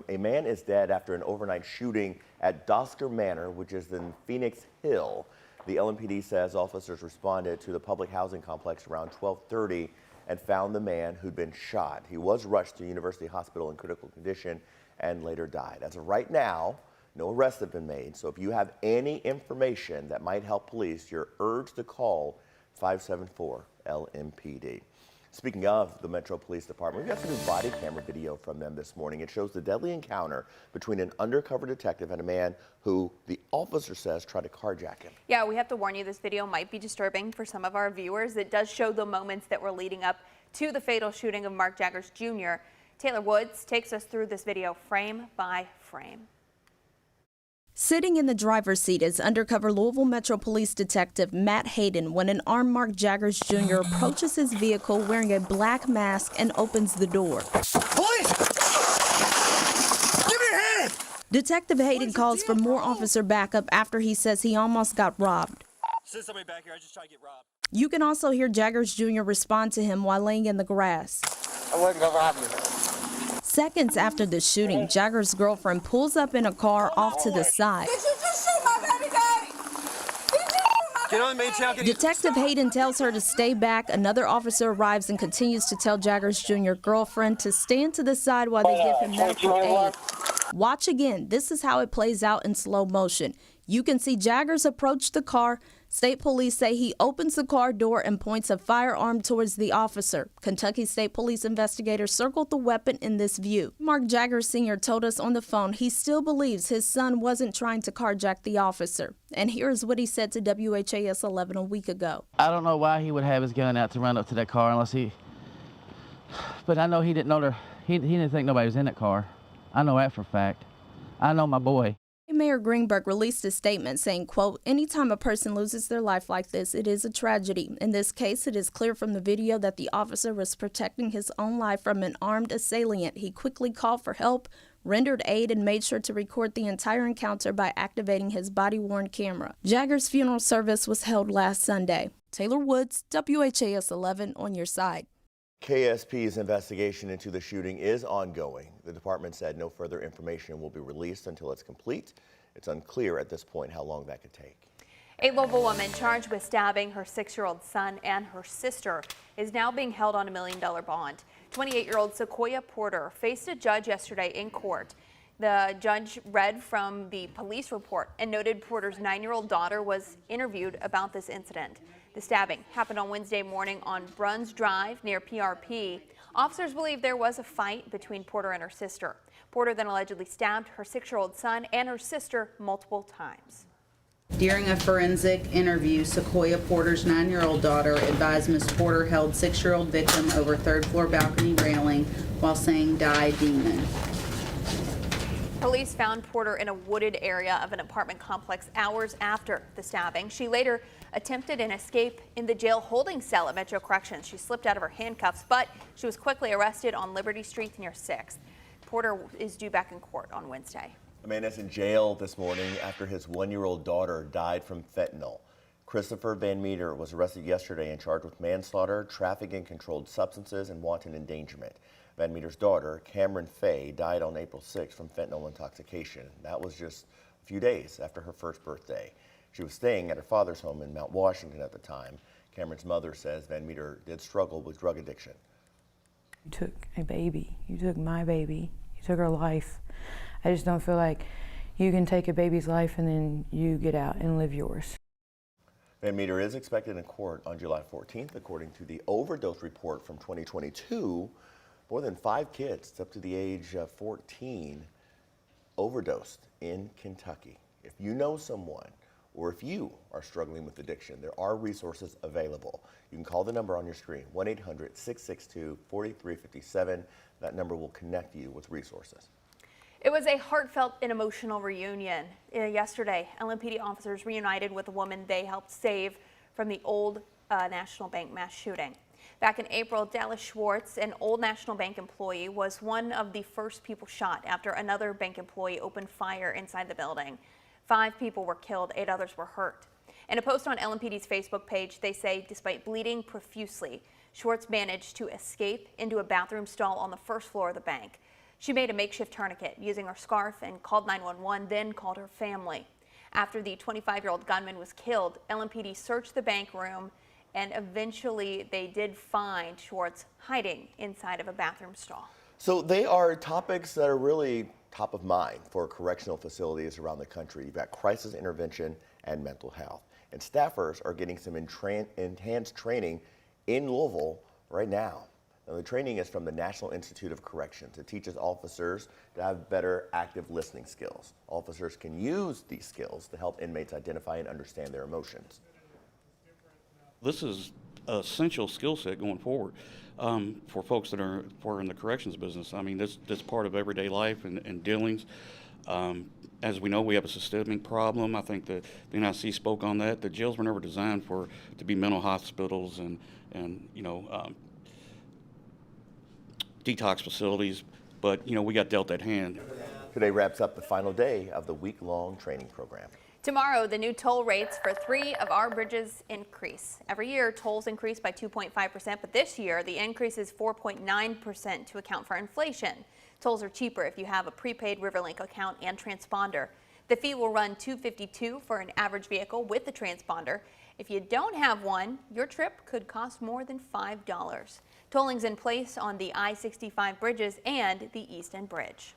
A man is dead after an overnight shooting at Dosker Manor, which is in Phoenix Hill. The LMPD says officers responded to the public housing complex around 12:30 and found the man who'd been shot. He was rushed to University Hospital in critical condition and later died. As of right now, no arrests have been made. So if you have any information that might help police, you're urged to call 574 LMPD. Speaking of the Metro Police Department, we got some new body camera video from them this morning. It shows the deadly encounter between an undercover detective and a man who the officer says tried to carjack him. Yeah, we have to warn you, this video might be disturbing for some of our viewers. It does show the moments that were leading up to the fatal shooting of Mark Jaggers Jr. Taylor Woods takes us through this video frame by frame. Sitting in the driver's seat is undercover Louisville Metro Police Detective Matt Hayden when an armed Mark Jaggers Jr. approaches his vehicle wearing a black mask and opens the door. Police! Give me your hand! Detective Hayden calls for more officer backup after he says he almost got robbed. Send somebody back here. I just tried to get robbed. You can also hear Jaggers Jr. respond to him while laying in the grass. I wasn't gonna rob you. Seconds after the shooting, Jaggers' girlfriend pulls up in a car off to the side. Did you just shoot my baby daddy? Get on the main channel. Detective Hayden tells her to stay back. Another officer arrives and continues to tell Jaggers Jr. girlfriend to stand to the side while they give him medical aid. Watch again. This is how it plays out in slow motion. You can see Jaggers approach the car. State police say he opens the car door and points a firearm towards the officer. Kentucky State Police investigators circled the weapon in this view. Mark Jaggers Sr. told us on the phone he still believes his son wasn't trying to carjack the officer. And here's what he said to WHAS11 a week ago. I don't know why he would have his gun out to run up to that car unless he... But I know he didn't know he didn't think nobody was in that car. I know that for a fact. I know my boy. Mayor Greenberg released a statement saying, quote, anytime a person loses their life like this, it is a tragedy. In this case, it is clear from the video that the officer was protecting his own life from an armed assailant. He quickly called for help, rendered aid, and made sure to record the entire encounter by activating his body-worn camera. Jaggers' funeral service was held last Sunday. Taylor Woods, WHAS 11 on your side. KSP's investigation into the shooting is ongoing. The department said no further information will be released until it's complete. It's unclear at this point how long that could take. A Louisville woman charged with stabbing her 6-year-old son and her sister is now being held on $1 million bond. 28-year-old Sequoia Porter faced a judge yesterday in court. The judge read from the police report and noted Porter's 9-year-old daughter was interviewed about this incident. The stabbing happened on Wednesday morning on Bruns Drive near PRP. Officers believe there was a fight between Porter and her sister. Porter then allegedly stabbed her 6-year-old son and her sister multiple times. During a forensic interview, Sequoia Porter's 9-year-old daughter advised Ms. Porter held 6-year-old victim over third-floor balcony railing while saying, "Die, demon." Police found Porter in a wooded area of an apartment complex hours after the stabbing. She later attempted an escape in the jail holding cell at Metro Corrections. She slipped out of her handcuffs, but she was quickly arrested on Liberty Street near 6th. Porter is due back in court on Wednesday. A man is in jail this morning after his 1-year-old daughter died from fentanyl. Christopher Van Meter was arrested yesterday and charged with manslaughter, trafficking controlled substances, and wanton endangerment. Van Meter's daughter, Cameron Faye, died on April 6 from fentanyl intoxication. That was just a few days after her first birthday. She was staying at her father's home in Mount Washington at the time. Cameron's mother says Van Meter did struggle with drug addiction. You took a baby. You took my baby. You took her life. I just don't feel like you can take a baby's life and then you get out and live yours. Van Meter is expected in court on July 14th. According to the overdose report from 2022, more than 5 kids up to the age of 14 overdosed in Kentucky. If you know someone or if you are struggling with addiction, there are resources available. You can call the number on your screen, 1-800-662-4357. That number will connect you with resources. It was a heartfelt and emotional reunion. Yesterday, LMPD officers reunited with a woman they helped save from the Old National Bank mass shooting. Back in April, Dallas Schwartz, an Old National Bank employee, was one of the first people shot after another bank employee opened fire inside the building. 5 people were killed, 8 others were hurt. In a post on LMPD's Facebook page, they say despite bleeding profusely, Schwartz managed to escape into a bathroom stall on the first floor of the bank. She made a makeshift tourniquet using her scarf and called 911, then called her family. After the 25-year-old gunman was killed, LMPD searched the bank room, and eventually they did find Schwartz hiding inside of a bathroom stall. So they are topics that are really top of mind for correctional facilities around the country. You've got crisis intervention and mental health. And staffers are getting some enhanced training in Louisville right now. Now, the training is from the National Institute of Corrections. It teaches officers to have better active listening skills. Officers can use these skills to help inmates identify and understand their emotions. This is an essential skill set going forward for folks that are in the corrections business. I mean, this part of everyday life and dealings. As we know, we have a systemic problem. I think that the NIC spoke on that. The jails were never designed to be mental hospitals and detox facilities, but we got dealt that hand. Today wraps up the final day of the week-long training program. Tomorrow, the new toll rates for 3 of our bridges increase. Every year, tolls increase by 2.5%, but this year, the increase is 4.9% to account for inflation. Tolls are cheaper if you have a prepaid Riverlink account and transponder. The fee will run $2.52 for an average vehicle with the transponder. If you don't have one, your trip could cost more than $5. Tolling's in place on the I-65 bridges and the East End Bridge.